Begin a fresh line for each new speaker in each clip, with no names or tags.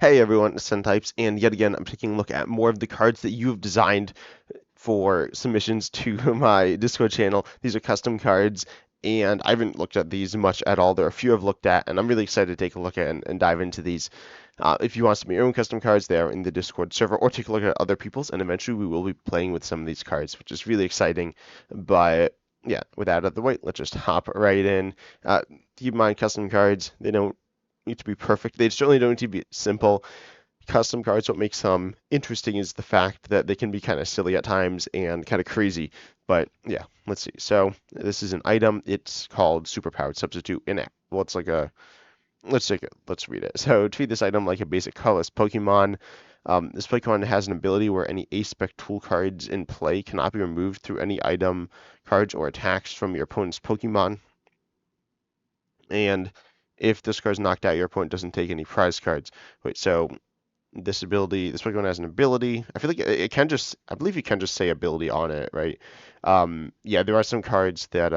Hey everyone, it's Types, and yet again I'm taking a look at more of the cards that you have designed for submissions to my Discord channel. These are custom cards, and I haven't looked at these much at all. There are a few I've looked at, and I'm really excited to take a look at and dive into these. If you want to submit your own custom cards, they are in the Discord server, or take a look at other people's, and eventually we will be playing with some of these cards, which is really exciting. But yeah, with that out of the way, let's just hop right in. Keep in mind, custom cards, they don't need to be perfect. They certainly don't need to be simple. Custom cards, what makes them interesting is the fact that they can be kind of silly at times and kind of crazy. But yeah, let's see. So this is an item. It's called Superpowered Substitute in it. Well, it's like a let's take it. Let's read it. So treat this item like a basic colorless Pokemon. This Pokemon has an ability where any Aspec Tool cards in play cannot be removed through any item, cards, or attacks from your opponent's Pokemon. And if this card is knocked out, your opponent doesn't take any prize cards. Wait, so this ability, this Pokemon has an ability. I feel like it can just, I believe you can just say ability on it, right? Yeah, there are some cards that,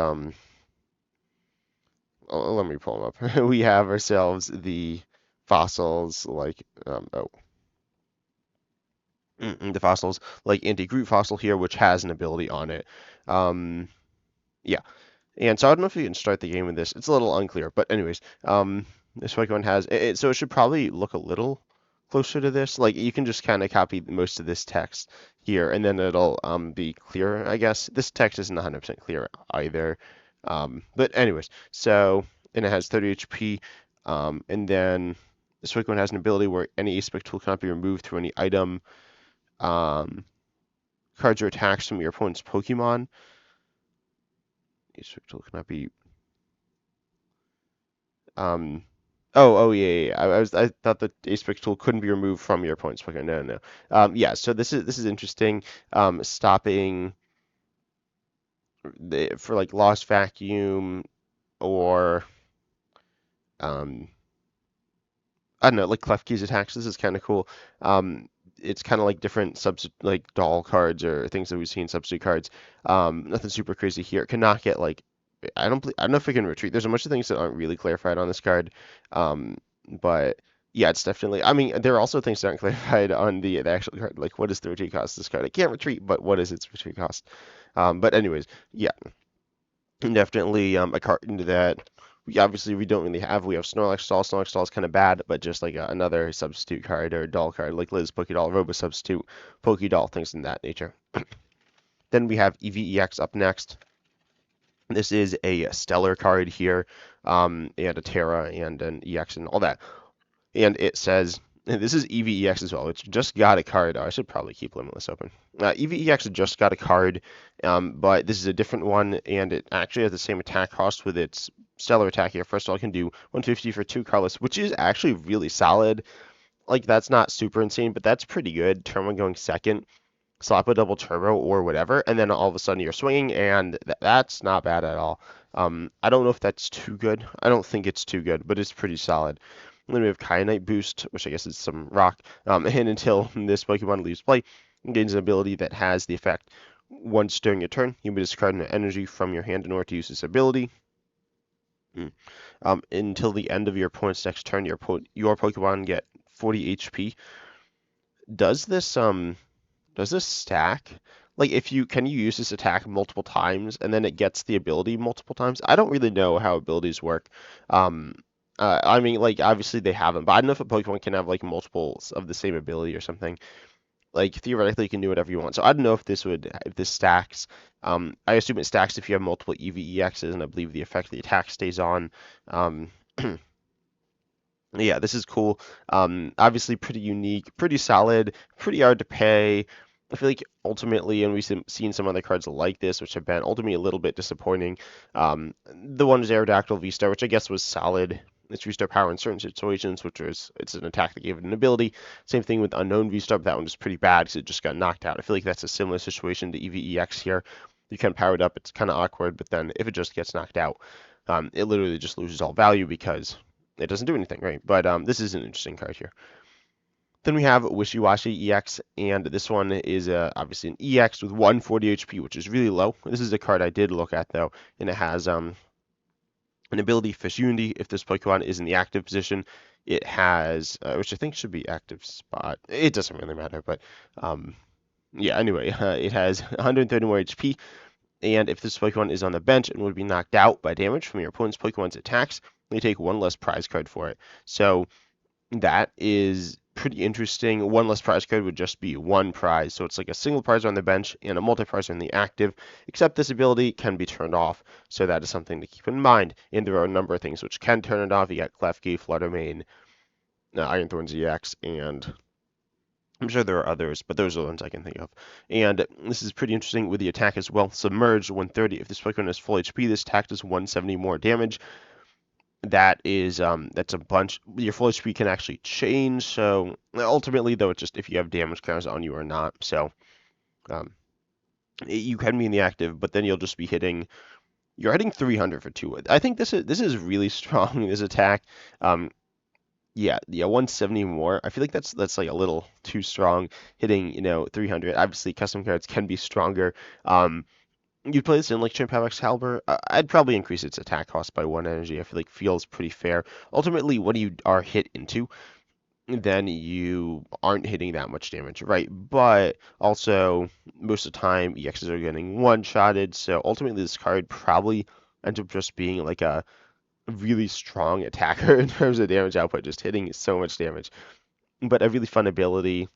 let me pull them up. We have ourselves the fossils, like, the fossils, like Anti-Groot Fossil here, which has an ability on it. Um, yeah, and so I don't know if you can start the game with this. It's a little unclear, but anyways, this Pokemon has it, so it should probably look a little closer to this. Like you can just kind of copy most of this text here, and then it'll be clearer, I guess. This text isn't 100% clear either. But anyways, so and it has 30 HP, and then this Pokemon has an ability where any aspect tool cannot be removed through any item, um, cards or attacks from your opponent's Pokemon. Aspect tool cannot be Um, oh, yeah. I thought the aspect tool couldn't be removed from your opponent's Pokemon. No, no. Yeah. So this is interesting. Stopping for like Lost Vacuum or um, I don't know, like Klefki's attacks. This is kind of cool. It's kind of like different like doll cards or things that we've seen substitute cards. Nothing super crazy here. Cannot get like I don't know if we can retreat. There's a bunch of things that aren't really clarified on this card. But yeah, it's definitely. I mean, there are also things that aren't clarified on the actual card. Like, what is the retreat cost of this card? It can't retreat, but what is its retreat cost? But anyways, yeah, definitely a card into that. We don't really have. We have Snorlax Stall. Snorlax Stall is kind of bad, but just like another substitute card or a doll card, like Liz Pokédoll, Robo Substitute, Pokédoll, things in that nature. Then we have EVEX up next. This is a stellar card here, and a Terra and an EX and all that. And it says, and this is EVEX as well. It's just got a card. Oh, I should probably keep Limitless open. EVEX just got a card, but this is a different one, and it actually has the same attack cost with its stellar attack here. First of all, it can do 150 for 2 colorless, which is actually really solid. Like, that's not super insane, but that's pretty good. Turn 1 going second, slap a double turbo or whatever, and then all of a sudden you're swinging, and that's not bad at all. I don't know if that's too good. I don't think it's too good, but it's pretty solid. Then we have Kyanite Boost, which I guess is some rock. And until this Pokemon leaves play, it gains an ability that has the effect once during your turn, you may discard an energy from your hand in order to use this ability. Until the end of your opponent's next turn, your Pokemon get 40 HP. Does this stack? Like, if you can you use this attack multiple times and then it gets the ability multiple times? I don't really know how abilities work. Um, I mean, like obviously they haven't, but I don't know if a Pokemon can have like multiples of the same ability or something. Like theoretically, you can do whatever you want. So I don't know if this stacks. I assume it stacks if you have multiple EVEXs, and I believe the effect of the attack stays on. Um, yeah, this is cool. Obviously pretty unique, pretty solid, pretty hard to pay. I feel like ultimately, and we've seen some other cards like this, which have been ultimately a little bit disappointing. The one is Aerodactyl V-Star, which I guess was solid. It's V-Star power in certain situations, it's an attack that gave it an ability. Same thing with Unknown V-Star, but that one was pretty bad because it just got knocked out. I feel like that's a similar situation to EVEX here. You can power it up, it's kind of awkward, but then if it just gets knocked out, it literally just loses all value because it doesn't do anything, right? But this is an interesting card here. Then we have Wishy-Washy EX, and this one is obviously an EX with 140 HP, which is really low. This is a card I did look at, though, and it has an ability, Fish Unity. If this Pokemon is in the active position, it has, which I think should be active spot. It doesn't really matter, but um, yeah. Anyway, it has 130 more HP, and if this Pokemon is on the bench and would be knocked out by damage from your opponent's Pokemon's attacks, you take one less prize card for it. So that is pretty interesting. One less prize card would just be one prize. So it's like a single prize on the bench and a multi-prize on the active, except this ability can be turned off. So that is something to keep in mind. And there are a number of things which can turn it off. You got Klefki, Fluttermane, Iron Thorns EX, and I'm sure there are others, but those are the ones I can think of. And this is pretty interesting with the attack as well. Submerge 130. If this Pokemon is full HP, this attack does 170 more damage. That's a bunch. Your full HP can actually change. So ultimately, though, it's just if you have damage counters on you or not. So um, you can be in the active, but then you'll just be hitting. You're hitting 300 for two. I think this is really strong. This attack. Um, yeah, 170 more. I feel like that's like a little too strong. Hitting 300. Obviously, custom cards can be stronger. You'd play this in like Champ Excalibur. I'd probably increase its attack cost by one energy. I feel like feels pretty fair. Ultimately, when you are hit into, then you aren't hitting that much damage, right? But also, most of the time, EXs are getting one-shotted. So ultimately, this card probably ends up just being like a really strong attacker in terms of damage output, just hitting so much damage. But a really fun ability.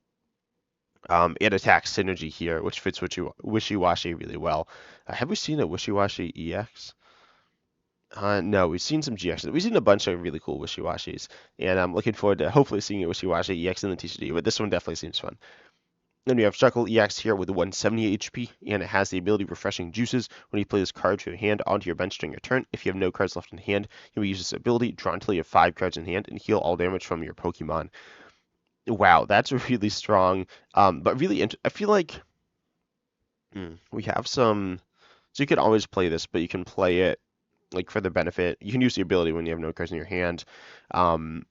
And attack synergy here, which fits Wishy-Washy really well. Have we seen a Wishy-Washy EX? No, we've seen some GXs. We've seen a bunch of really cool Wishy-Washys, and I'm looking forward to hopefully seeing a Wishy-Washy EX in the TCG, but this one definitely seems fun. Then we have Shuckle EX here with 170 HP, and it has the ability Refreshing Juices. When you play this card to your hand onto your bench during your turn, if you have no cards left in hand, you may use this ability, draw until you have 5 cards in hand, and heal all damage from your Pokemon. Wow, that's really strong, but really, I feel like we have some. So you can always play this, but you can play it like for the benefit. You can use the ability when you have no cards in your hand, um,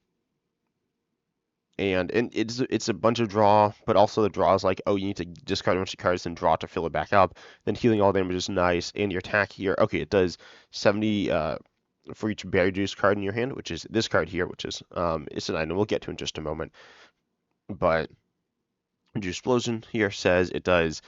and it's a bunch of draw, but also the draw is like, oh, you need to discard a bunch of cards and draw to fill it back up. Then healing all damage is nice, and your attack here, okay, it does 70 for each berry juice card in your hand, which is this card here, which is it's an item we'll get to in just a moment. But Juice Explosion here says it does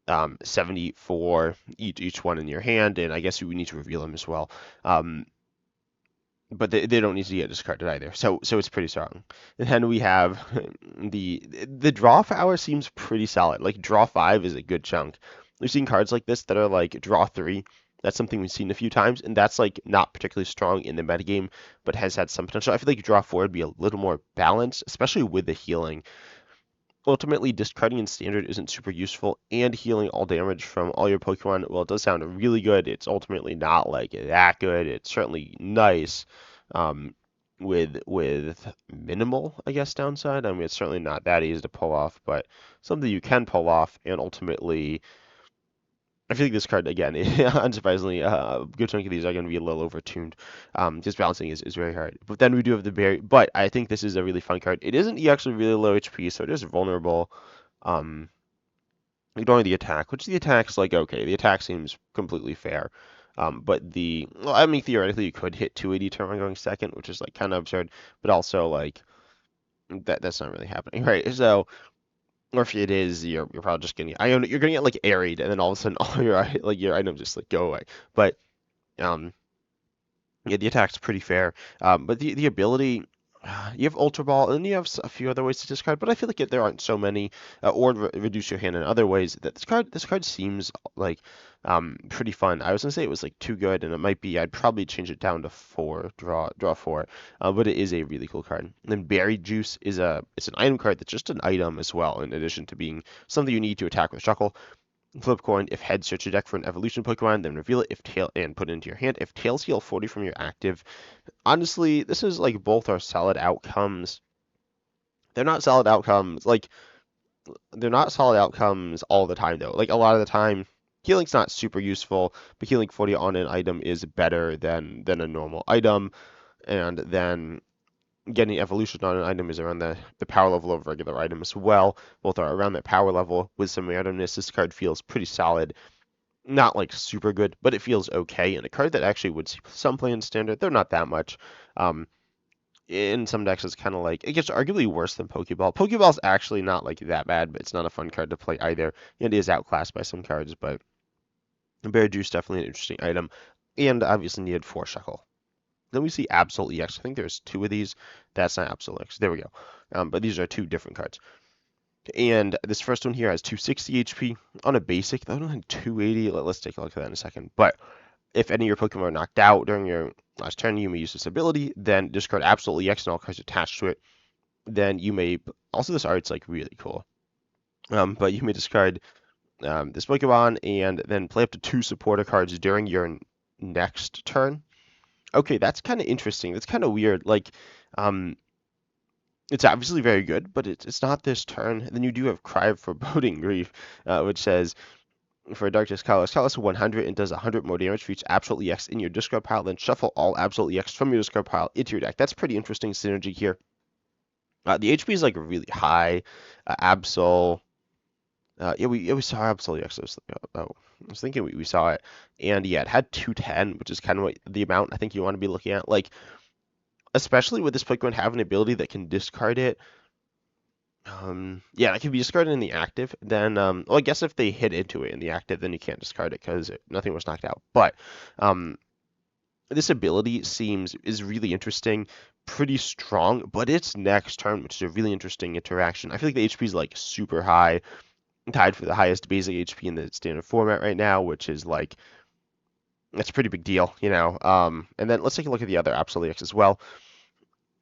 70 for each one in your hand, and I guess we need to reveal them as well. But they don't need to get discarded either, so it's pretty strong. And then we have the draw for hour seems pretty solid. Like draw 5 is a good chunk. We've seen cards like this that are like draw 3. That's something we've seen a few times, and that's like not particularly strong in the metagame, but has had some potential. I feel like draw 4 would be a little more balanced, especially with the healing. Ultimately, discarding in standard isn't super useful, and healing all damage from all your Pokemon, well, it does sound really good. It's ultimately not like that good. It's certainly nice, um, with minimal, I guess, downside. I mean, it's certainly not that easy to pull off, but something you can pull off, and ultimately I feel like this card, again, unsurprisingly, a good chunk of these are going to be a little overtuned. Just balancing is very hard. But then we do have the berry. But I think this is a really fun card. It isn't actually really low HP, so it is vulnerable. Um, Ignoring the attack, which the attack's like, okay, the attack seems completely fair. Well, I mean, theoretically, you could hit 280 turn one going second, which is like kind of absurd, but also like that's not really happening, right? So or if it is, you're probably just getting you're gonna get like airied, and then all of a sudden all your items just like go away. But um, yeah, the attack's pretty fair. But the ability, you have Ultra Ball, and then you have a few other ways to discard. But I feel like there aren't so many, or reduce your hand in other ways. That this card seems like pretty fun. I was gonna say it was like too good, and it might be. I'd probably change it down to 4, draw 4. But it is a really cool card. And then Berry Juice it's an item card that's just an item as well, in addition to being something you need to attack with Shuckle. Flip coin. If heads, search your deck for an evolution Pokemon, then reveal it. If tail, and put it into your hand. If tails, heal 40 from your active. Honestly, this is like both are solid outcomes. They're not solid outcomes. Like they're not solid outcomes all the time though. Like a lot of the time, healing's not super useful, but healing 40 on an item is better than a normal item. And then getting evolution on an item is around the power level of a regular item as well. Both are around that power level with some randomness. This card feels pretty solid. Not like super good, but it feels okay. And a card that actually would see some play in standard, they're not that much. Um, in some decks it's kind of like it gets arguably worse than Pokeball. Pokeball's actually not like that bad, but it's not a fun card to play either. It is outclassed by some cards, but Bear Juice definitely an interesting item, and obviously needed 4 Shuckle. Then we see Absol EX. I think there's 2 of these. That's not Absol EX. There we go. But these are 2 different cards. And this first one here has 260 HP on a basic. That one had 280. Let's take a look at that in a second. But if any of your Pokemon are knocked out during your last turn, you may use this ability. Then discard Absol EX and all cards attached to it. Then you may also this art's like really cool. But you may discard this Pokemon and then play up to 2 supporter cards during your next turn. Okay, that's kind of interesting. That's kind of weird. Like, um, it's obviously very good, but it's not this turn. And then you do have Cry of Foreboding Grief, which says for Darkness Colorless 100 and does 100 more damage for each Absol EX in your discard pile. Then shuffle all Absol EX from your discard pile into your deck. That's pretty interesting synergy here. The HP is like really high. Absol. Yeah, we saw Absol EX. I was thinking we saw it, and yeah, it had 210, which is kind of what the amount I think you want to be looking at. Like, especially with this Pokemon having an ability that can discard it. Yeah, it can be discarded in the active. Then, well, I guess if they hit into it in the active, then you can't discard it because nothing was knocked out. But this ability is really interesting, pretty strong. But it's next turn, which is a really interesting interaction. I feel like the HP is like super high, tied for the highest basic HP in the standard format right now, which is like that's a pretty big deal, you know. And then let's take a look at the other Absol EX as well.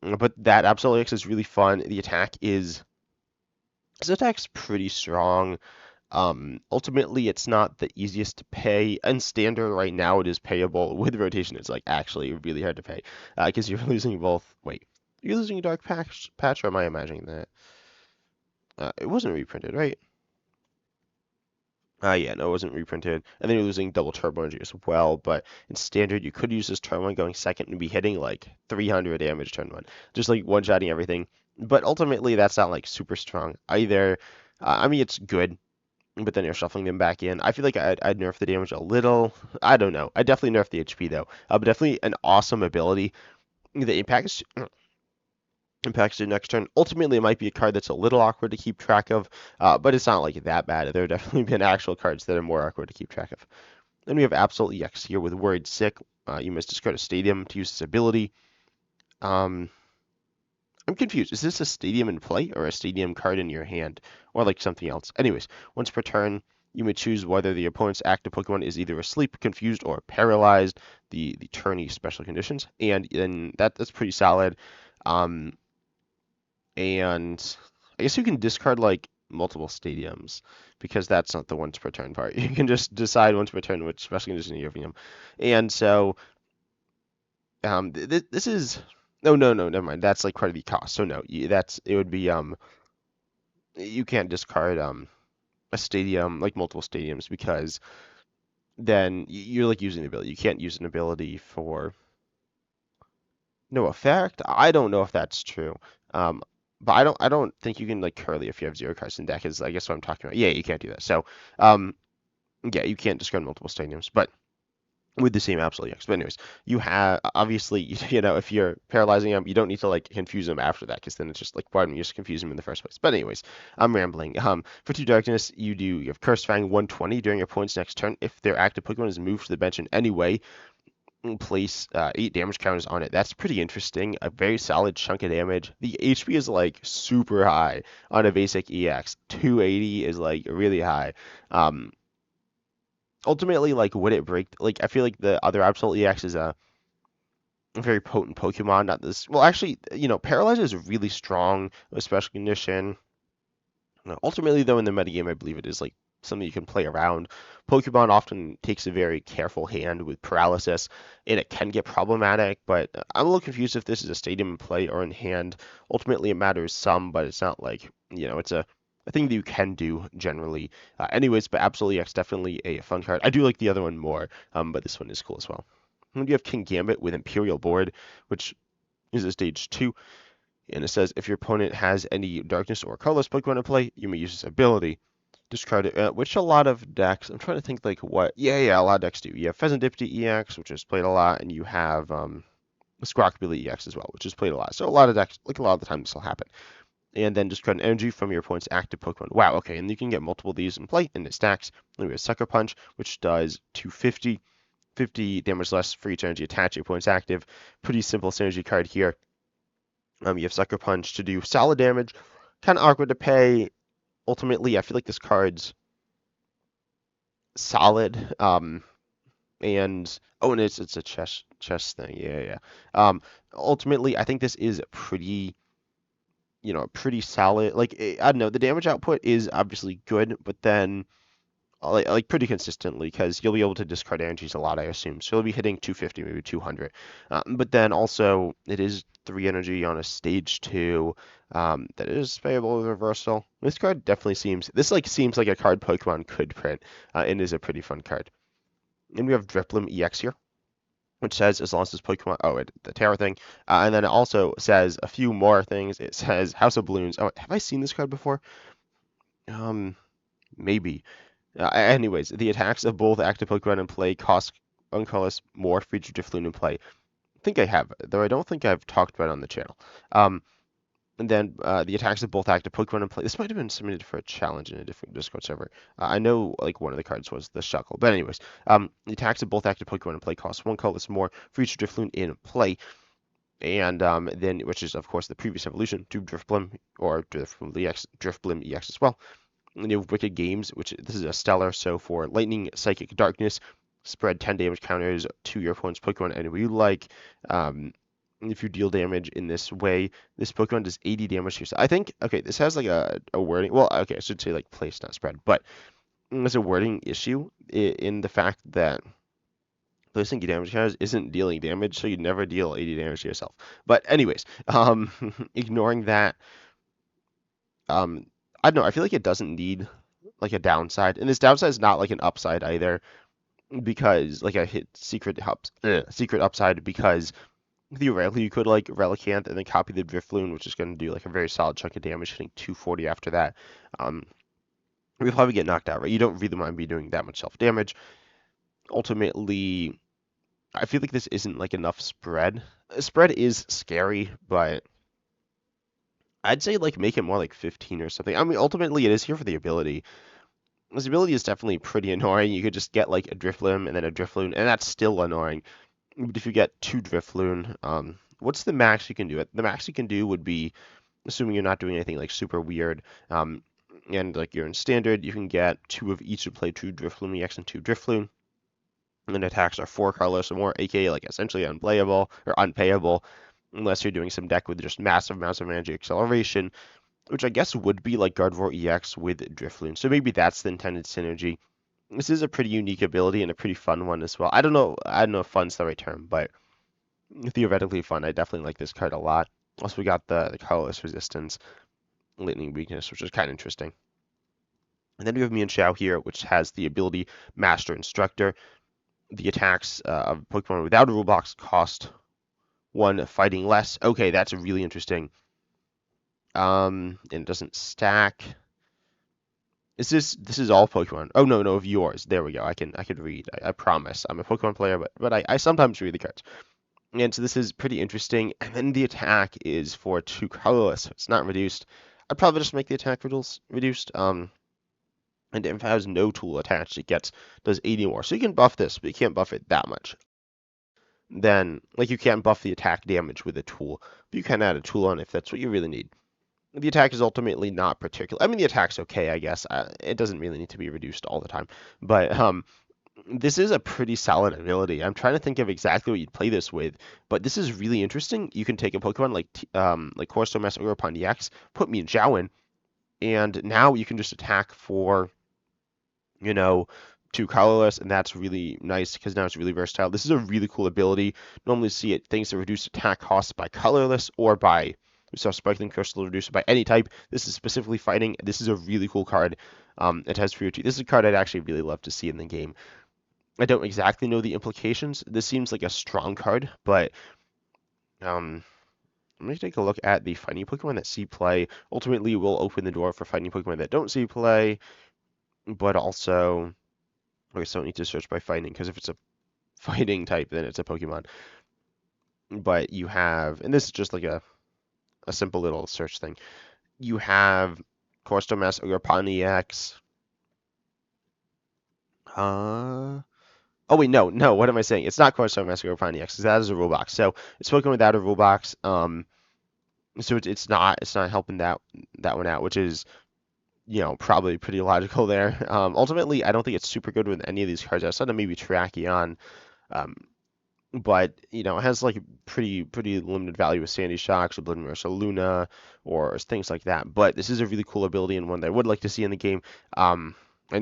But that Absol EX is really fun. The attack is This attack's pretty strong. Ultimately, it's not the easiest to pay. In standard right now, it is payable. With rotation, it's like actually really hard to pay because you're losing both. Wait, you're losing a dark patch, or am I imagining that? It wasn't reprinted, right? Yeah, no, it wasn't reprinted. And then you're losing double turbo energy as well. But in standard, you could use this turn one going second and be hitting like 300 damage turn one, just like one-shotting everything. But ultimately, that's not like super strong either. I mean, it's good, but then you're shuffling them back in. I feel like I'd nerf the damage a little. I don't know. I definitely nerf the HP though. But definitely an awesome ability. The impacts your next turn. Ultimately, it might be a card that's a little awkward to keep track of, but it's not like that bad. There have definitely been actual cards that are more awkward to keep track of. Then we have Absol EX here with Worried Sick. You must discard a Stadium to use this ability. Um, I'm confused. Is this a Stadium in play or a Stadium card in your hand, or like something else? Anyways, once per turn, you may choose whether the opponent's active Pokemon is either asleep, confused, or paralyzed. The tourney special conditions, and then that's pretty solid. Um, and I guess you can discard like multiple stadiums because that's not the once per turn part. You can just decide once per turn which special condition you're giving them. And so this is no, never mind. That's like credit cost. So no, it would be you can't discard a stadium like multiple stadiums because then you're like using the ability. You can't use an ability for no effect. I don't know if that's true. Um, but I don't think you can like curly if you have 0 cards in deck is I guess what I'm talking about. Yeah, you can't do that. So um, yeah, you can't discard multiple stadiums, but with the same Absol EX. But anyways, you have obviously you know if you're paralyzing them, you don't need to like confuse them after that because then it's just like why didn't you just confuse them in the first place? But anyways, I'm rambling. For 2 darkness, you have Curse Fang 120 during your opponent's next turn. If their active Pokemon is moved to the bench in any way, place 8 damage counters on it. That's pretty interesting. A very solid chunk of damage. The HP is like super high on a basic EX. 280 is like really high. Um, Ultimately, like would it break? Like I feel like the other Absol EX is a very potent Pokemon. Not this. Well, actually, you know, Paralyze is really strong with special condition. Ultimately, though, in the metagame, I believe it is like something you can play around. Pokemon often takes a very careful hand with paralysis, and it can get problematic. But I'm a little confused if this is a stadium in play or in hand. Ultimately, it matters some, but it's not like it's a thing that you can do generally. Anyways, but absolutely, it's definitely a fun card. I do like the other one more, but this one is cool as well. And you have King Gambit with Imperial Board, which is a stage 2. And it says if your opponent has any darkness or colorless Pokemon in play, you may use this ability. Discard it, which a lot of decks, I'm trying to think like what, yeah, a lot of decks do. You have Pheasant Dipty EX, which is played a lot, and you have Squawkabilly EX as well, which is played a lot. So a lot of decks, like a lot of the time, this will happen. And then discard an energy from your opponent's active Pokemon. Wow, okay, and you can get multiple of these in play, and it stacks. Then we have Sucker Punch, which does 250, 50 damage less for each energy attached to your opponent's active. Pretty simple synergy card here. You have Sucker Punch to do solid damage. Kind of awkward to pay. Ultimately, I feel like this card's solid. And oh, and it's a chess thing. Yeah, yeah. Ultimately, I think this is pretty, pretty solid. Like I don't know, the damage output is obviously good, but then like pretty consistently because you'll be able to discard energies a lot, I assume. So you'll be hitting 250, maybe 200. But then also it is 3 energy on a stage 2. That is playable with reversal. This card definitely seems like a card Pokemon could print, and is a pretty fun card. And we have Driplim EX here, which says as long as this Pokemon, the Terra thing, and then it also says a few more things. It says House of Balloons. Oh, have I seen this card before? Um, maybe. Anyways, the attacks of both active Pokemon in play cost uncolorless more for each Drifloon in play. I think I have, though I don't think I've talked about it on the channel. Um, and then the attacks of both active Pokemon in play. This might have been submitted for a challenge in a different Discord server. I know like one of the cards was the Shuckle. But anyways, the attacks of both active Pokemon in play cost one colorless more for each Drifloon in play. And then, which is of course the previous evolution to Drifblim or Drifblim EX as well. And you have Wicked Games, which this is a stellar. So for Lightning, Psychic, Darkness, spread 10 damage counters to your opponent's Pokemon and you like. If you deal damage in this way, this Pokemon does 80 damage to yourself. I think, okay, this has like a wording. Well, okay, I should say like place, not spread. But there's a wording issue in the fact that placing damage counters isn't dealing damage, so you never deal 80 damage to yourself. But anyways, ignoring that, I don't know. I feel like it doesn't need like a downside, and this downside is not like an upside either, because like I hit secret upside because theoretically you could like Relicanth and then copy the Drifloon, which is going to do like a very solid chunk of damage, hitting 240 after that. You'll probably get knocked out, right? You don't really mind me doing that much self damage. Ultimately, I feel like this isn't like enough spread. Spread is scary, but I'd say like make it more like 15 or something. I mean, ultimately it is here for the ability. This ability is definitely pretty annoying. You could just get like a Drifloon and then a Drifloon, and that's still annoying. But if you get 2 Drifloon, what's the max you can do? The max you can do would be, assuming you're not doing anything like super weird, and like you're in standard, you can get 2 of each to play 2 Drifloon EX and 2 Drifloon. And then attacks are 4 colorless or more, aka like essentially unplayable or unpayable, unless you're doing some deck with just massive amounts of energy acceleration, which I guess would be like Gardevoir EX with Drifloon. So maybe that's the intended synergy. This is a pretty unique ability and a pretty fun one as well. I don't know if fun's the right term, but theoretically fun. I definitely like this card a lot. Also, we got the colorless resistance, lightning weakness, which is kind of interesting. And then we have Mienshao here, which has the ability Master Instructor. The attacks of Pokemon without a rule box cost 1 fighting less. Okay, that's really interesting. And it doesn't stack. This is all Pokemon? Oh no, of yours. There we go. I can read. I promise. I'm a Pokemon player, but I sometimes read the cards. And so this is pretty interesting. And then the attack is for 2 colorless. So it's not reduced. I'd probably just make the attack reduced. And if it has no tool attached, does 80 more. So you can buff this, but you can't buff it that much. Then, like you can't buff the attack damage with a tool, but you can add a tool on if that's what you really need. The attack is ultimately not particular. I mean, the attack's okay, I guess. It doesn't really need to be reduced all the time. But this is a pretty solid ability. I'm trying to think of exactly what you'd play this with, but this is really interesting. You can take a Pokemon like Corsomas or Pontiacs, put Mienshao in, and now you can just attack for, you know, 2 colorless, and that's really nice because now it's really versatile. This is a really cool ability. Normally see it things that reduce attack costs by colorless or by we saw Sparkling Crystal reduced by any type. This is specifically fighting. This is a really cool card. It has Fear2. This is a card I'd actually really love to see in the game. I don't exactly know the implications. This seems like a strong card, but let me take a look at the fighting Pokemon that see play. Ultimately, will open the door for fighting Pokemon that don't see play, but also I guess I don't need to search by fighting because if it's a fighting type, then it's a Pokemon. but you have, and this is just like a simple little search thing. You have Corstomass Ogre X. Uh, oh wait, no. What am I saying? It's not Corstomass Ogre X, because that is a rule box. So it's Pokemon without a rule box. So it's not helping that one out, which is probably pretty logical there. Ultimately, I don't think it's super good with any of these cards outside of maybe Terrakion. Um, but it has like pretty limited value with Sandy Shocks, Oblivion Rush, Luna, or things like that. But this is a really cool ability and one that I would like to see in the game. And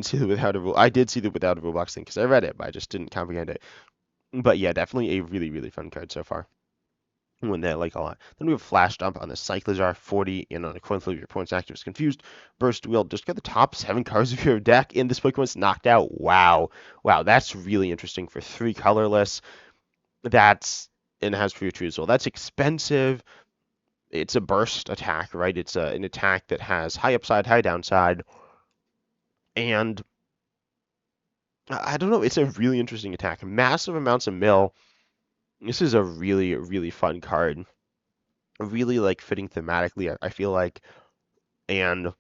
see the without a rule. I did see the without a rule box thing because I read it, but I just didn't comprehend it. But yeah, definitely a really fun card so far. One that I like a lot. Then we have Flash Dump on the Cyclizar 40, and on a coin flip, your opponent's active is confused. Burst Wheel, just get the top 7 cards of your deck, and this Pokemon's knocked out. Wow. Wow, that's really interesting for 3 colorless. That's and it has for your true soul. That's expensive. It's a burst attack, right? It's an attack that has high upside, high downside, and I don't know. It's a really interesting attack. Massive amounts of mill. This is a really fun card. Really like fitting thematically. I feel like, and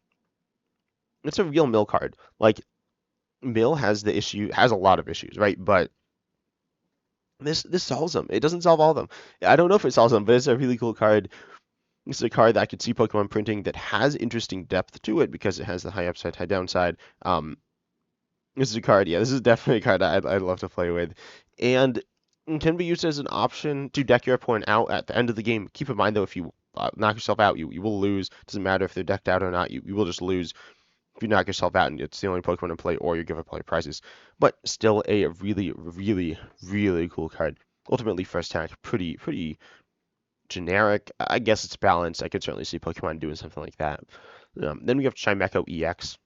it's a real mill card. Like mill has a lot of issues, right? But this solves them. It doesn't solve all of them. I don't know if it solves them, but it's a really cool card. This is a card that I could see Pokemon printing that has interesting depth to it because it has the high upside, high downside. This is a card, yeah, this is definitely a card I'd love to play with. And it can be used as an option to deck your opponent out at the end of the game. Keep in mind, though, if you knock yourself out, you will lose. Doesn't matter if they're decked out or not, you will just lose if you knock yourself out and it's the only Pokemon in play or you give up all your prizes. But still a really cool card. Ultimately, first attack, pretty generic. I guess it's balanced. I could certainly see Pokemon doing something like that. Then we have Chimecho EX.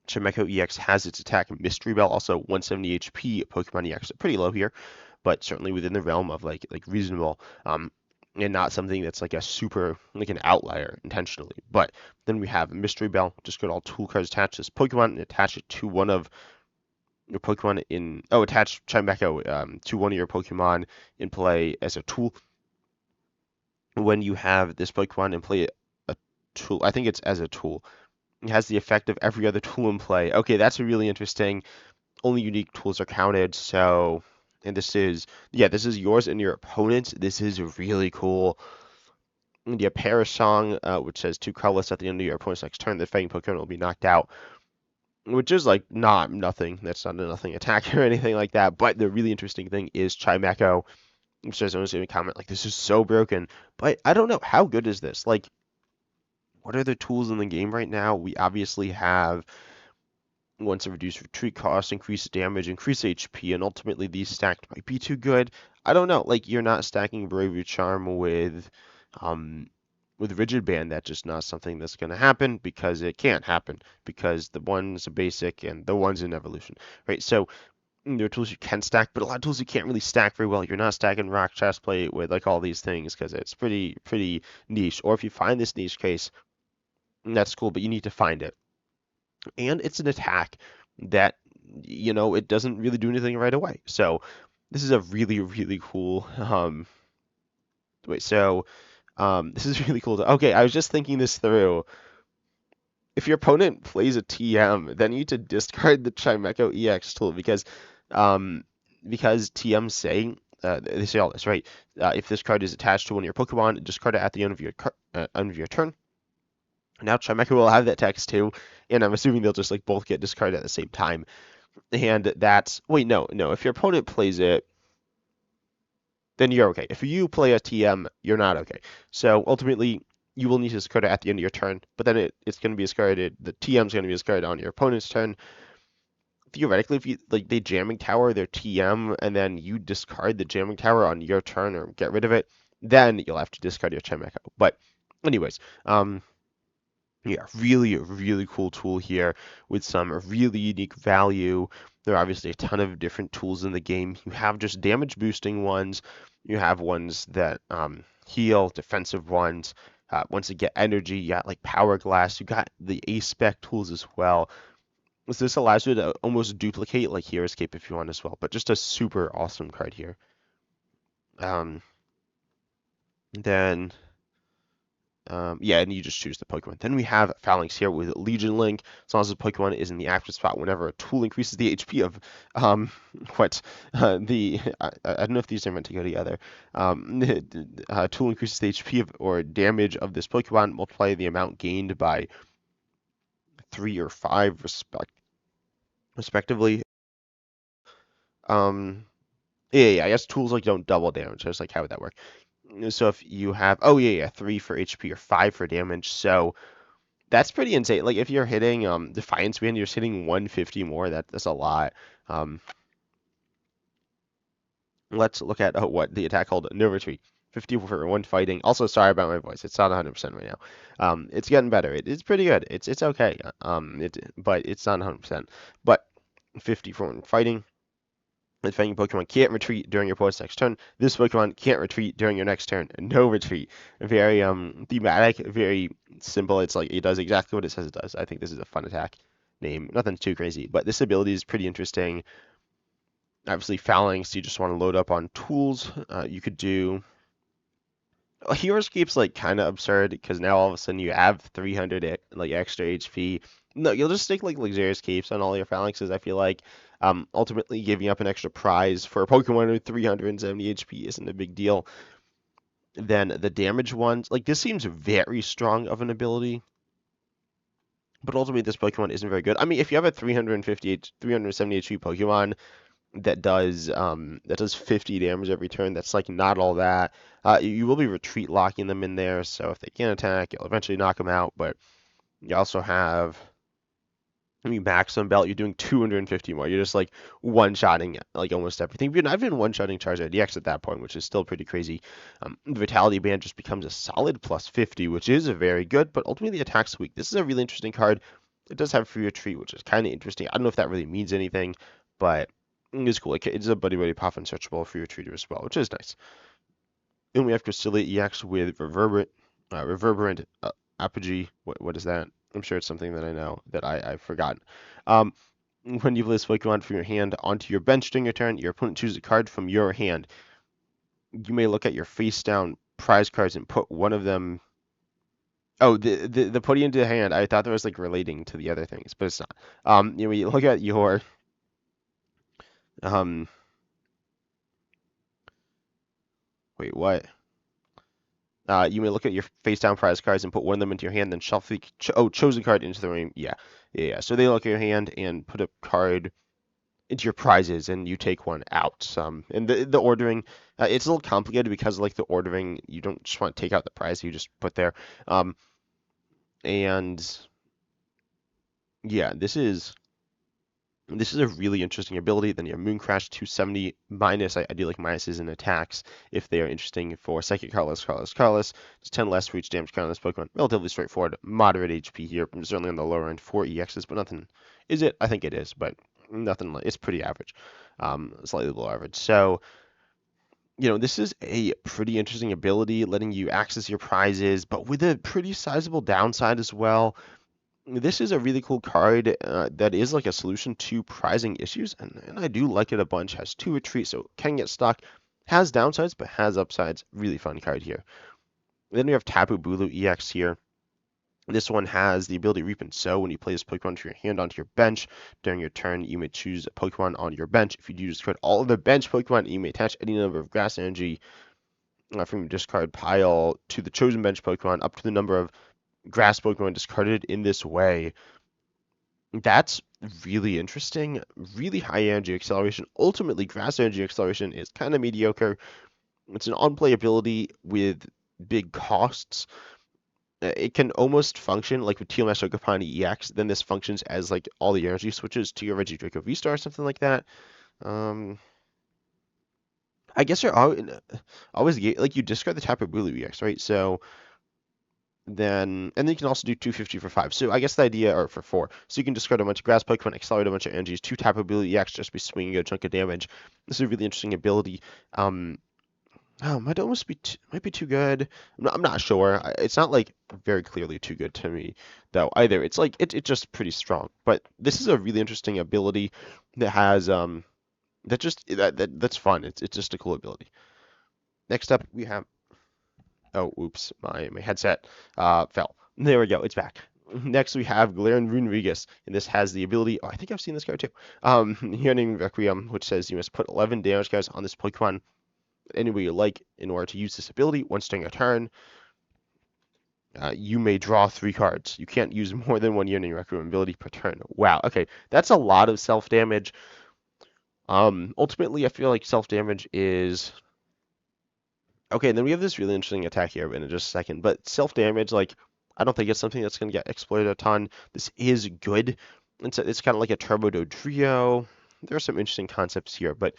Chimecho EX has its attack Mystery Bell, also 170 HP. Pokemon EX pretty low here, but certainly within the realm of like reasonable. And not something that's like a super like an outlier intentionally. But then we have Mystery Bell. Just get all tool cards attached to this Pokemon and attach it to one of your Pokemon in attach Chimecho to one of your Pokemon in play as a tool. When you have this Pokemon in play a tool, I think it's as a tool. It has the effect of every other tool in play. Okay, that's really interesting. Only unique tools are counted. So, and this is yours and your opponent's. This is really cool. And you have Perish Song, which says 2 colorless at the end of your opponent's next turn. The fighting Pokemon will be knocked out, which is like not nothing. That's not a nothing attack or anything like that. But the really interesting thing is Chimecho. Which says someone's going to comment like this is so broken. But I don't know how good is this. Like, what are the tools in the game right now? We obviously have ones to reduce retreat cost, increase damage, increase HP, and ultimately these stacked might be too good. I don't know. Like you're not stacking Bravery Charm um, with Rigid Band. That's just not something that's going to happen because it can't happen because the one's a basic and the one's an evolution, right? So there are tools you can stack, but a lot of tools you can't really stack very well. You're not stacking Rock Chestplate with like all these things because it's pretty niche. Or if you find this niche case, that's cool, but you need to find it. And it's an attack that it doesn't really do anything right away. So this is a really cool wait, so this is really cool. Okay, I was just thinking this through. If your opponent plays a TM, then you need to discard the Chimecho EX tool because TM say they say all this, right? If this card is attached to one of your Pokemon, discard it at the end of your turn. Now Chimecho will have that text too, and I'm assuming they'll just like both get discarded at the same time. And that's wait, no. If your opponent plays it, then you're okay. If you play a TM, you're not okay. So ultimately, you will need to discard it at the end of your turn, but then it's going to be discarded. The TM's going to be discarded on your opponent's turn. Theoretically, if you like they jamming tower their TM and then you discard the jamming tower on your turn or get rid of it, then you'll have to discard your Chimecho. But anyways, yeah, really cool tool here with some really unique value. There are obviously a ton of different tools in the game. You have just damage boosting ones. You have ones that heal, defensive ones. Once you get energy, you got like Power Glass. You got the A-Spec tools as well. So this allows you to almost duplicate like Hero Escape if you want as well. But just a super awesome card here. Um, Then yeah, and you just choose the Pokemon. Then we have Phalanx here with Legion Link. As long as the Pokemon is in the active spot, whenever a tool increases the HP of um, what I don't know if these are meant to go together. Tool increases the HP of or damage of this Pokemon. Multiply the amount gained by 3 or 5 respectively. Um, yeah, I guess tools like don't double damage. Just like how would that work? So if you have, oh yeah, 3 for HP or 5 for damage. So that's pretty insane. Like if you're hitting Defiance Band, you're just hitting 150 more. That's a lot. Um, let's look at what the attack called No Retreat. 50 for one fighting. Also, sorry about my voice. It's not 100% right now. It's getting better. It's pretty good. It's okay. But it's not 100%. But 50 for one fighting. If any Pokemon can't retreat during your opponent's next turn, this Pokemon can't retreat during your next turn. No retreat. Very thematic, very simple. It's like it does exactly what it says it does. I think this is a fun attack name. Nothing too crazy, but this ability is pretty interesting. Obviously, Phalanx, you just want to load up on tools. You could do Hero Escape's like kind of absurd because now all of a sudden you have 300 like extra HP. No, you'll just stick like Luxurious Capes on all your Phalanxes. I feel like ultimately giving up an extra prize for a Pokemon with 370 HP isn't a big deal. Then the damage ones, like this seems very strong of an ability, but ultimately this Pokemon isn't very good. I mean, if you have a 370 HP Pokemon that does 50 damage every turn. That's like not all that. You will be retreat locking them in there, so if they can't attack, you'll eventually knock them out. But you also have when you maximum belt, you're doing 250 more. You're just like one-shotting like almost everything. You're not even one-shotting Charizard EX at that point, which is still pretty crazy. The Vitality Band just becomes a solid plus 50, which is a very good, but ultimately the attack's weak. This is a really interesting card. It does have free retreat, which is kind of interesting. I don't know if that really means anything, but it's cool. It's a Buddy Buddy Pop and searchable free retreater as well, which is nice. Then we have Cresselia EX with Reverberant Apogee. What is that? I'm sure it's something that I know that I've forgotten. Um, when you play this Pokemon from your hand onto your bench during your turn, your opponent chooses a card from your hand. You may look at your face down prize cards and put one of them. Oh, the putting into the hand. I thought that was like relating to the other things, but it's not. You look at your um. Wait, what? You may look at your face down prize cards and put one of them into your hand, then shuffle chosen card into the ring. Yeah. So they look at your hand and put a card into your prizes, and you take one out. And the ordering, it's a little complicated because like the ordering, you don't just want to take out the prize you just put there. Um, and yeah, this is a really interesting ability. Then you have Moon Crash 270 minus. I do like minuses in attacks if they are interesting for Psychic Carlos. It's 10 less for each damage count on this Pokemon. Relatively straightforward. Moderate HP here. Certainly on the lower end for EXs, but nothing. Is it? I think it is, but nothing. It's pretty average. Slightly below average. So, this is a pretty interesting ability, letting you access your prizes, but with a pretty sizable downside as well. This is a really cool card that is like a solution to prizing issues, and I do like it a bunch. Has 2 retreat, so can get stuck. Has downsides, but has upsides. Really fun card here. Then we have Tapu Bulu EX here. This one has the ability Reap and Sow. When you play this Pokemon to your hand onto your bench during your turn, you may choose a Pokemon on your bench. If you do discard all of the bench Pokemon, you may attach any number of grass energy from your discard pile to the chosen bench Pokemon up to the number of grass Pokemon discarded in this way. That's really interesting. Really high energy acceleration. Ultimately, grass energy acceleration is kind of mediocre. It's an on-play ability with big costs. It can almost function like with TMS Okapani EX. Then this functions as like all the energy switches to your Regidraco V-Star or something like that. Um, I guess you're always like you discard the Tapu Bulu EX, right? So then you can also do 250 for 5. So I guess the idea, or for 4. So you can discard a bunch of grass Pokemon, accelerate a bunch of energies, 2 Tapu Bulu EX, just be swinging a chunk of damage. This is a really interesting ability. Might be too good. I'm not sure. It's not like very clearly too good to me though either. It's like it's just pretty strong. But this is a really interesting ability that has that's fun. It's just a cool ability. Next up we have Oh, oops, my headset fell. There we go, it's back. Next we have Galarian Runerigus, and this has the ability. Oh, I think I've seen this card too. Yearning Requiem, which says you must put 11 damage cards on this Pokemon any way you like in order to use this ability. Once during a turn, you may draw 3 cards. You can't use more than one Yearning Requiem ability per turn. Wow, okay, that's a lot of self damage. Ultimately, I feel like self damage is okay, and then we have this really interesting attack here in just a second. But self-damage, like, I don't think it's something that's going to get exploited a ton. This is good. It's kind of like a Turbo Dodrio. There are some interesting concepts here, but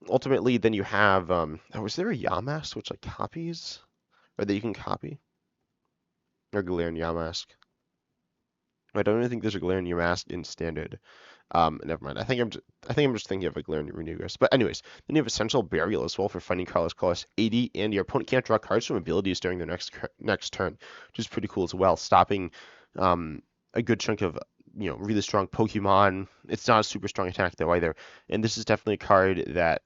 ultimately, then you have, oh, is there a Yamask which like copies, or that you can copy, or Galarian Yamask? I don't even think there's a Galarian Yamask in standard. Never mind. I think I'm just thinking of a Galarian Renewers. But anyways, then you have Essential Burial as well for finding colors cost 80, and your opponent can't draw cards from abilities during their next turn, which is pretty cool as well, stopping a good chunk of really strong Pokemon. It's not a super strong attack though either, and this is definitely a card that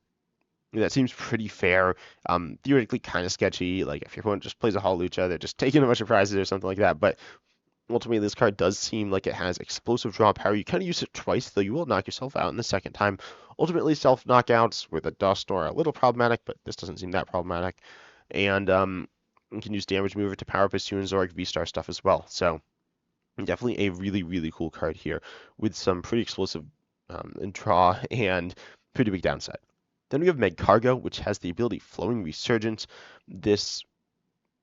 seems pretty fair. Theoretically kind of sketchy, like if your opponent just plays a Hawlucha, they're just taking a bunch of prizes or something like that. But ultimately, this card does seem like it has explosive draw power. You kind of use it twice, though you will knock yourself out in the second time. Ultimately, self knockouts with a Dusknoir are a little problematic, but this doesn't seem that problematic. And you can use Damage Mover to power up his Zoroark V-Star stuff as well. So definitely a really, really cool card here with some pretty explosive draw and pretty big downside. Then we have Magcargo, which has the ability Flowing Resurgence. This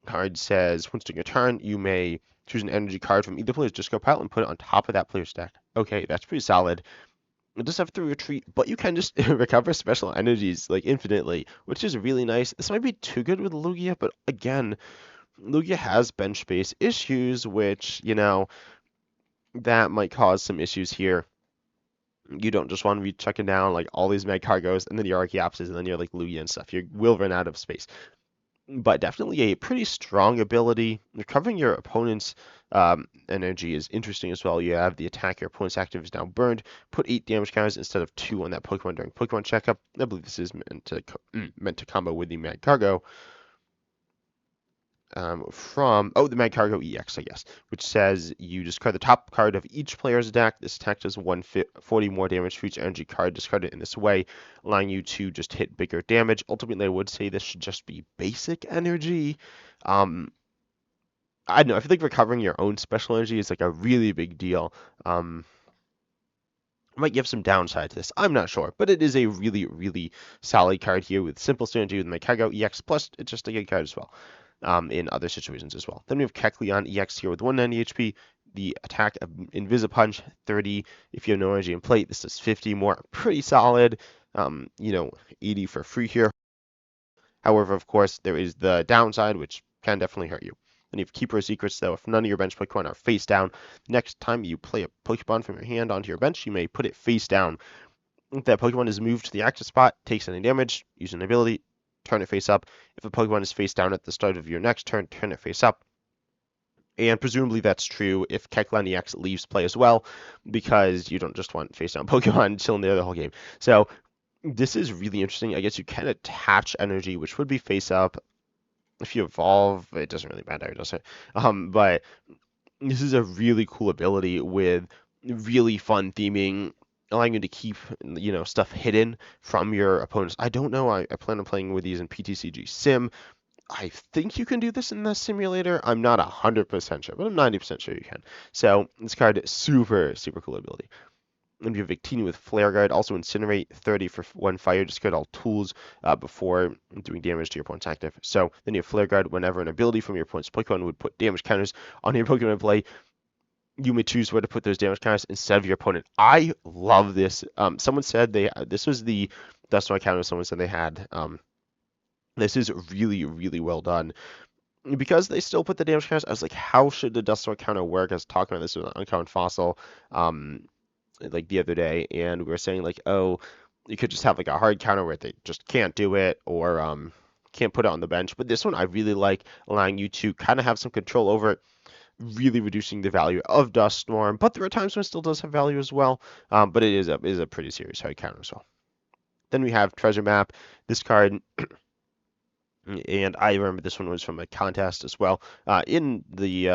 card says once during your turn, you may choose an energy card from either player's discard pile and put it on top of that player's deck. Okay, that's pretty solid. It does have to retreat, but you can just recover special energies like infinitely, which is really nice. This might be too good with Lugia, but again, Lugia has bench space issues, which, that might cause some issues here. You don't just want to be checking down like all these Magcargos and then your Archeopsis and then you're like Lugia and stuff. You will run out of space. But definitely a pretty strong ability. Recovering your opponent's energy is interesting as well. You have the attack your opponent's active is now burned. Put 8 damage counters instead of 2 on that Pokemon during Pokemon checkup. I believe this is meant to combo with the Magcargo. From the Magcargo EX, I guess, which says you discard the top card of each player's deck. This attack does 140 more damage for each energy card discarded in this way, allowing you to just hit bigger damage. Ultimately, I would say this should just be basic energy. I don't know. I feel like recovering your own special energy is like a really big deal. Might give some downside to this. I'm not sure, but it is a really, really solid card here with simple synergy with Magcargo EX. Plus, it's just a good card as well. In other situations as well. Then we have Kecleon EX here with 190 HP. The attack of Invisipunch 30. If you have no energy in plate, this is 50 more. Pretty solid. 80 for free here. However, of course, there is the downside, which can definitely hurt you. Then you have Keeper of Secrets, though. If none of your bench Pokemon are face down, next time you play a Pokemon from your hand onto your bench, you may put it face down. If that Pokemon is moved to the active spot, takes any damage, use an ability, turn it face up. If a Pokemon is face down at the start of your next turn, turn it face up. And presumably that's true if Kecleon EX leaves play as well, because you don't just want face down Pokemon chilling there the whole game. So this is really interesting. I guess you can attach energy, which would be face up. If you evolve, it doesn't really matter, does it? But this is a really cool ability with really fun theming, allowing you to keep stuff hidden from your opponents. I don't know. I plan on playing with these in PTCG Sim. I think you can do this in the simulator. I'm not 100% sure, but I'm 90% sure you can. So this card is super, super cool ability. And you have Victini with Flare Guard, also Incinerate 30 for 1 fire. Discard all tools before doing damage to your opponent's active. So then you have Flare Guard whenever an ability from your opponent's Pokemon would put damage counters on your Pokemon in play. You may choose where to put those damage counters instead of your opponent. I love this. Someone said this was the Dusknoir counter someone said they had. This is really, really well done. Because they still put the damage counters, I was like, how should the Dusknoir counter work? I was talking about this with an Uncommon Fossil like the other day, and we were saying like, oh, you could just have like a hard counter where they just can't do it, or can't put it on the bench. But this one I really like, allowing you to kind of have some control over it, really reducing the value of Dusknoir. But there are times when it still does have value as well. But it is a pretty serious hard counter as well. Then we have Treasure Map. This card And I remember this one was from a contest as well. In the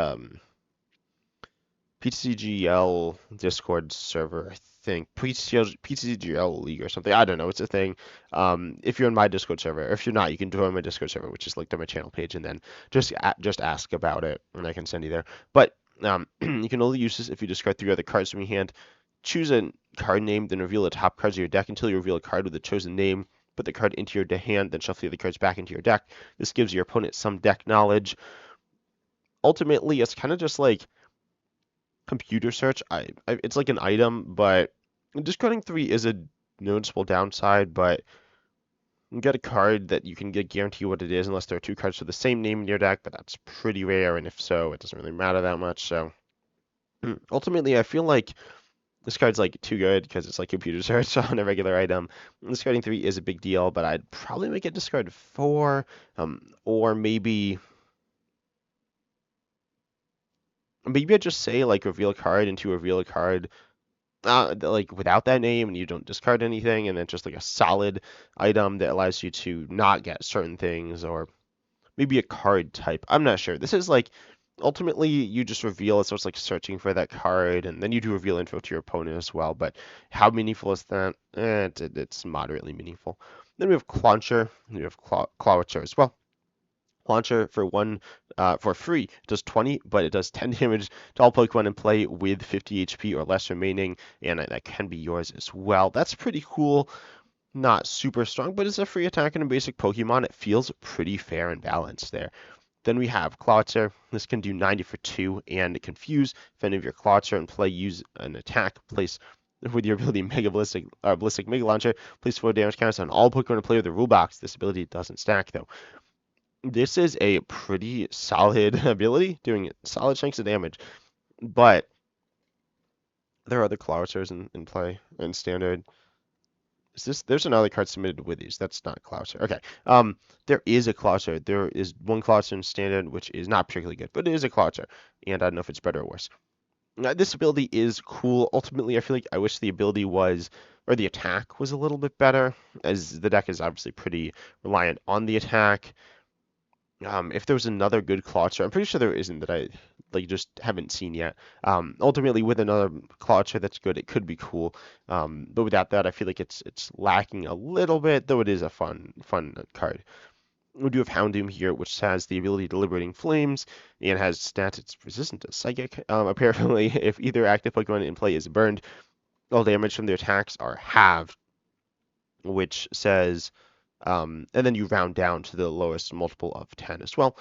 PTCGL Discord server, I think PTCGL League or something. I don't know. It's a thing. If you're in my Discord server, or if you're not, you can join my Discord server, which is linked on my channel page, and then just ask about it, and I can send you there. But you can only use this if you discard 3 other cards from your hand. Choose a card name, then reveal the top cards of your deck until you reveal a card with the chosen name. Put the card into your hand, then shuffle the other cards back into your deck. This gives your opponent some deck knowledge. Ultimately, it's kind of just like computer search. It's like an item, but discarding 3 is a noticeable downside, but you get a card that you can get guarantee what it is unless there are 2 cards with the same name in your deck, but that's pretty rare, and if so, it doesn't really matter that much. So ultimately, I feel like this card's like too good because it's like computer search on a regular item. Discarding 3 is a big deal, but I'd probably make it discard 4, or maybe I'd just say like reveal a card into reveal a card like without that name, and you don't discard anything, and then just like a solid item that allows you to not get certain things, or maybe a card type. I'm not sure. This is like ultimately you just reveal it, so it's like searching for that card, and then you do reveal info to your opponent as well. But how meaningful is that? It's moderately meaningful. Then we have Clauncher, we have Clawitcher as well. Launcher for free. It does 20, but it does 10 damage to all Pokemon in play with 50 HP or less remaining, and that can be yours as well. That's pretty cool. Not super strong, but it's a free attack in a basic Pokemon. It feels pretty fair and balanced there. Then we have Clawitzer. This can do 90 for 2 and Confuse. If any of your Clawitzer in play use an attack, place with your ability Ballistic Mega Launcher, place 4 damage counters on all Pokemon in play with the rule box. This ability doesn't stack though. This is a pretty solid ability, doing solid chunks of damage, but there are other Clawiters in play in standard. There's another card submitted with these. That's not Clawitzer. Okay. There is a Clawitzer. There is one Clawitzer in standard, which is not particularly good, but it is a Clawitzer, and I don't know if it's better or worse. Now, this ability is cool. Ultimately, I feel like I wish the ability was, or the attack was a little bit better, as the deck is obviously pretty reliant on the attack. If there was another good Clawitzer, I'm pretty sure there isn't that I like just haven't seen yet. Ultimately, with another Clawitzer that's good, it could be cool. But without that, I feel like it's lacking a little bit, though it is a fun card. We do have Houndoom here, which has the ability to Liberating Flames and has stats. It's resistant to Psychic. Apparently, if either active Pokemon in play is burned, all damage from their attacks are halved, which says and then you round down to the lowest multiple of 10 as well,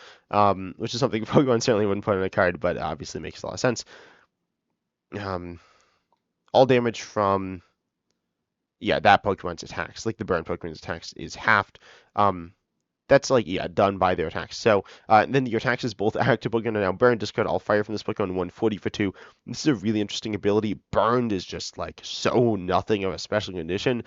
which is something Pokemon certainly wouldn't put on a card, but obviously makes a lot of sense. All damage from, that Pokemon's attacks, like the burn Pokemon's attacks, is halved. That's like, done by their attacks. So, and then your attacks is both active Pokemon are now burned. Discard all fire from this Pokemon, 140 for 2. This is a really interesting ability. Burned is just like so nothing of a special condition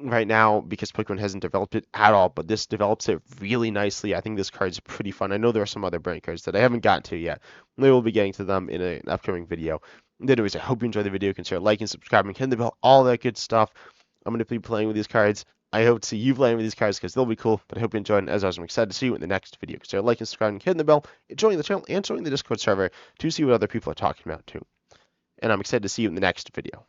right now because Pokemon hasn't developed it at all, but this develops it really nicely. I think this card's pretty fun. I know there are some other brand cards that I haven't gotten to yet. We will be getting to them in an upcoming video. Anyways, I hope you enjoyed the video. Consider liking, subscribing, hitting the bell, all that good stuff. I'm going to be playing with these cards. I hope to see you playing with these cards because they'll be cool, but I hope you enjoyed, and as always, I'm excited to see you in the next video. Consider liking, subscribing, hitting the bell, joining the channel, and joining the Discord server to see what other people are talking about too. And I'm excited to see you in the next video.